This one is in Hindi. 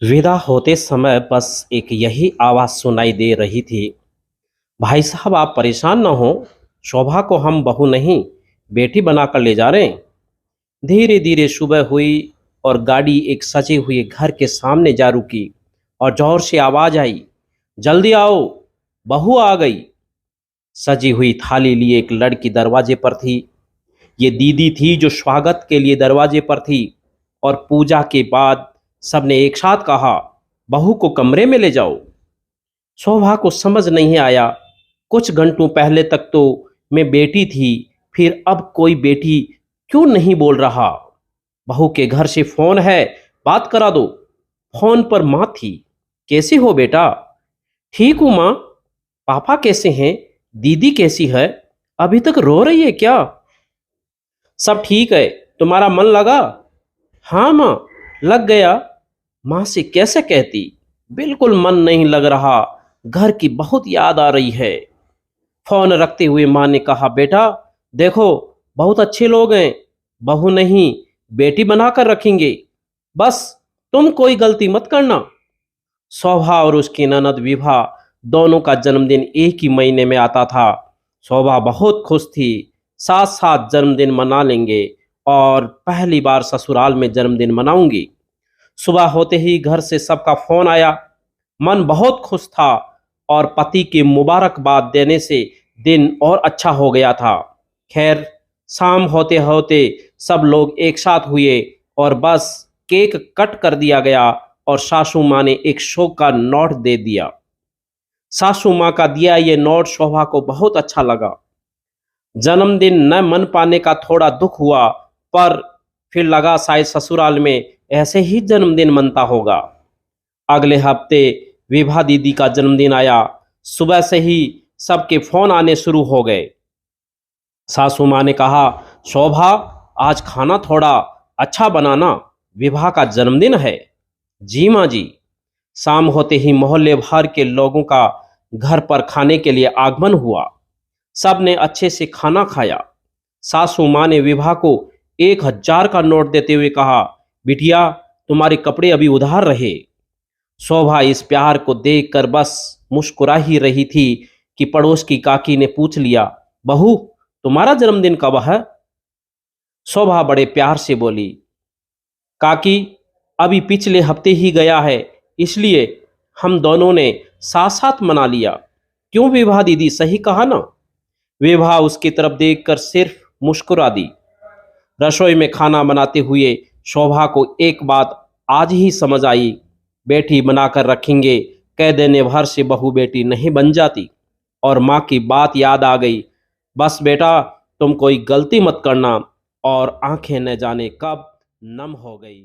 विदा होते समय बस एक यही आवाज़ सुनाई दे रही थी। भाई साहब आप परेशान न हो, शोभा को हम बहू नहीं बेटी बनाकर ले जा रहे हैं। धीरे धीरे सुबह हुई और गाड़ी एक सजे हुए घर के सामने जा रुकी और जोर से आवाज़ आई, जल्दी आओ, बहू आ गई। सजी हुई थाली लिए एक लड़की दरवाजे पर थी। ये दीदी थी जो स्वागत के लिए दरवाजे पर थी। और पूजा के बाद सबने एक साथ कहा, बहू को कमरे में ले जाओ। शोभा को समझ नहीं आया। कुछ घंटों पहले तक तो मैं बेटी थी, फिर अब कोई बेटी क्यों नहीं बोल रहा। बहू के घर से फोन है, बात करा दो। फोन पर माँ थी। कैसी हो बेटा? ठीक हूँ माँ। पापा कैसे हैं? दीदी कैसी है? अभी तक रो रही है क्या? सब ठीक है। तुम्हारा मन लगा? हाँ माँ, लग गया। माँ से कैसे कहती, बिल्कुल मन नहीं लग रहा, घर की बहुत याद आ रही है। फोन रखते हुए माँ ने कहा, बेटा देखो, बहुत अच्छे लोग हैं, बहू नहीं बेटी बनाकर रखेंगे, बस तुम कोई गलती मत करना। शोभा और उसकी ननद विभा दोनों का जन्मदिन एक ही महीने में आता था। शोभा बहुत खुश थी, साथ साथ जन्मदिन मना लेंगे और पहली बार ससुराल में जन्मदिन मनाऊंगी। सुबह होते ही घर से सबका फोन आया। मन बहुत खुश था और पति की मुबारकबाद देने से दिन और अच्छा हो गया था। खैर, शाम होते होते सब लोग एक साथ हुए और बस केक कट कर दिया गया और सासू माँ ने एक 100 का नोट दे दिया। सासू माँ का दिया ये नोट शोभा को बहुत अच्छा लगा। जन्मदिन न मन पाने का थोड़ा दुख हुआ, पर फिर लगा शायद ससुराल में ऐसे ही जन्मदिन मनता होगा। अगले हफ्ते विभा दीदी का जन्मदिन आया। सुबह से ही सबके फोन आने शुरू हो गए। सासू माँ ने कहा, शोभा आज खाना थोड़ा अच्छा बनाना, विभा का जन्मदिन है। जी माँ जी। शाम होते ही मोहल्ले भर के लोगों का घर पर खाने के लिए आगमन हुआ। सब ने अच्छे से खाना खाया। सासू माँ ने विभा को 1000 का नोट देते हुए कहा, बिटिया तुम्हारे कपड़े अभी उधार रहे। शोभा इस प्यार को देखकर बस मुस्कुरा ही रही थी कि पड़ोस की काकी ने पूछ लिया, बहू तुम्हारा जन्मदिन कब है? शोभा बड़े प्यार से बोली, काकी अभी पिछले हफ्ते ही गया है, इसलिए हम दोनों ने साथ साथ मना लिया। क्यों विभा दीदी, सही कहा ना? विभा उसकी तरफ देखकर सिर्फ मुस्कुरा दी। रसोई में खाना बनाते हुए शोभा को एक बात आज ही समझ आई, बेटी बनाकर रखेंगे कह देने भर से बहू बेटी नहीं बन जाती। और माँ की बात याद आ गई, बस बेटा तुम कोई गलती मत करना। और आंखें न जाने कब नम हो गई।